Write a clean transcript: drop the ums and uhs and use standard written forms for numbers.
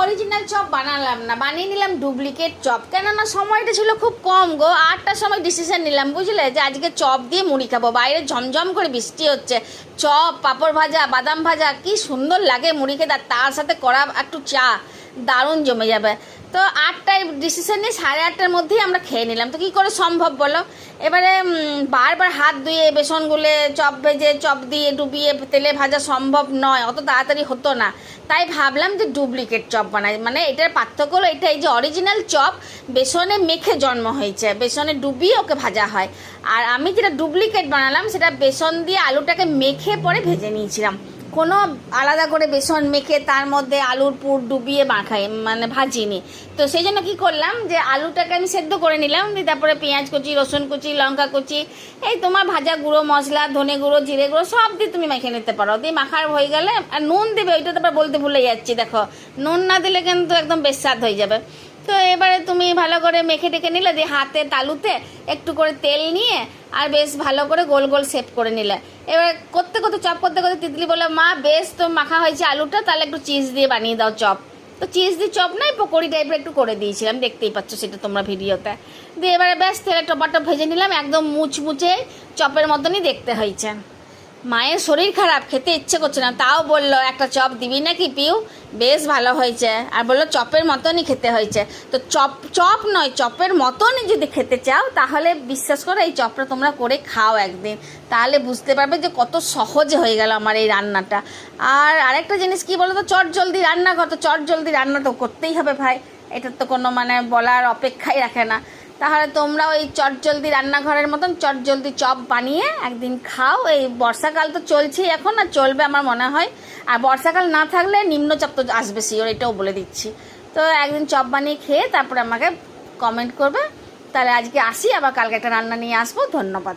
Original chop বানালাম না, বানিয়ে নিলাম ডুপ্লিকেট চপ। কেননা সময়টা ছিল খুব কম গো। 8টার সময় ডিসিশন নিলাম, বুঝলে, যে আজকে চপ দিয়ে মুড়ি খাবো। বাইরে ঝমঝম করে বৃষ্টি হচ্ছে, চপ, পাঁপড় ভাজা, বাদাম ভাজা, কি সুন্দর লাগে মুড়ি খেতে। আর তার সাথে করা একটু চা, দারুণ জমে যাবে। তো 8টায় ডিসিশন নিয়ে 8:30টার মধ্যেই আমরা খেয়ে নিলাম। তো কী করে সম্ভব বলো? এবারে বারবার হাত ধুয়ে বেসন গুলে চপ ভেজে চপ দিয়ে ডুবিয়ে তেলে ভাজা সম্ভব নয়, অত তাড়াতাড়ি হতো না। তাই ভাবলাম যে ডুপ্লিকেট চপ বানাই। মানে এটার পার্থক্য হলো এটা, এই যে অরিজিনাল চপ বেসনে মেখে জন্ম হয়েছে, বেসনে ডুবিয়ে ওকে ভাজা হয়। আর আমি যেটা ডুপ্লিকেট বানালাম সেটা বেসন দিয়ে আলুটাকে মেখে পরে ভেজে নিয়েছিলাম। কোনো আলাদা করে বেসন মেখে তার মধ্যে আলুর পুর ডুবিয়ে মাখাই, মানে ভাজিনি। তো সেই জন্য কী করলাম, যে আলুটাকে আমি সেদ্ধ করে নিলাম, দিয়ে তারপরে পেঁয়াজ কুচি, রসুন কুচি, লঙ্কা কুচি, এই তোমার ভাজা গুঁড়ো মশলা, ধনে গুঁড়ো, জিরে গুঁড়ো সব দিয়ে তুমি মেখে নিতে পারো। দিয়ে মাখার হয়ে গেলে আর নুন দেবে, ওইটা তারপর বলতে ভুলে যাচ্ছি, দেখো নুন না দিলে কিন্তু একদম বেস্বাদ হয়ে যাবে। তো এবারে তুমি ভালো করে মেখে টেকে নিলে, দিয়ে হাতে তালুতে একটু করে তেল নিয়ে আর বেশ ভালো করে গোল গোল শেপ করে নিলে। এবার করতে করতে চপ করতে করতে তিতলি বলে, মা বেশ তো মাখা হয়েছে আলুটা, তাহলে একটু চিজ দিয়ে বানিয়ে দাও চপ। তো চিজ দিয়ে চপ নয়, পকোড়ি টাইপের একটু করে দিয়েছিলাম, দেখতেই পাচ্ছ সেটা তোমরা ভিডিওতে। দিয়ে এবারে বেশ তেলে টপাটপ ভেজে নিলাম, একদম মুচমুচে চপের মতনই দেখতে হয়েছে। মায়ের শরীর খারাপ, খেতে ইচ্ছে করছে না, তাও বললো একটা চপ দিবি নাকি পিউ, বেশ ভালো হয়েছে। আর বললো চপের মতনই খেতে হয়েছে। তো চপ নয়, চপের মতনই যদি খেতে চাও তাহলে বিশ্বাস করো এই চপটা তোমরা করে খাও একদিন, তাহলে বুঝতে পারবে যে কত সহজে হয়ে গেল আমার এই রান্নাটা। আর আরেকটা জিনিস কি বলো তো, চট জলদি রান্না কর, তো চট জলদি রান্না তো করতেই হবে ভাই, এটার তো কোনো মানে বলার অপেক্ষাই রাখে না। তাহলে তোমরা ওই চটজলদি রান্নাঘরের মতন চটজলদি চপ বানিয়ে একদিন খাও। এই বর্ষাকাল তো চলছেই এখন, আর চলবে আমার মনে হয়। আর বর্ষাকাল না থাকলে নিম্নচাপ তো আসবে শিওর, এটাও বলে দিচ্ছি। তো একদিন চপ বানিয়ে খেয়ে তারপরে আমাকে কমেন্ট করবে। তাহলে আজকে আসি, আবার কালকে একটা রান্না নিয়ে আসবো। ধন্যবাদ।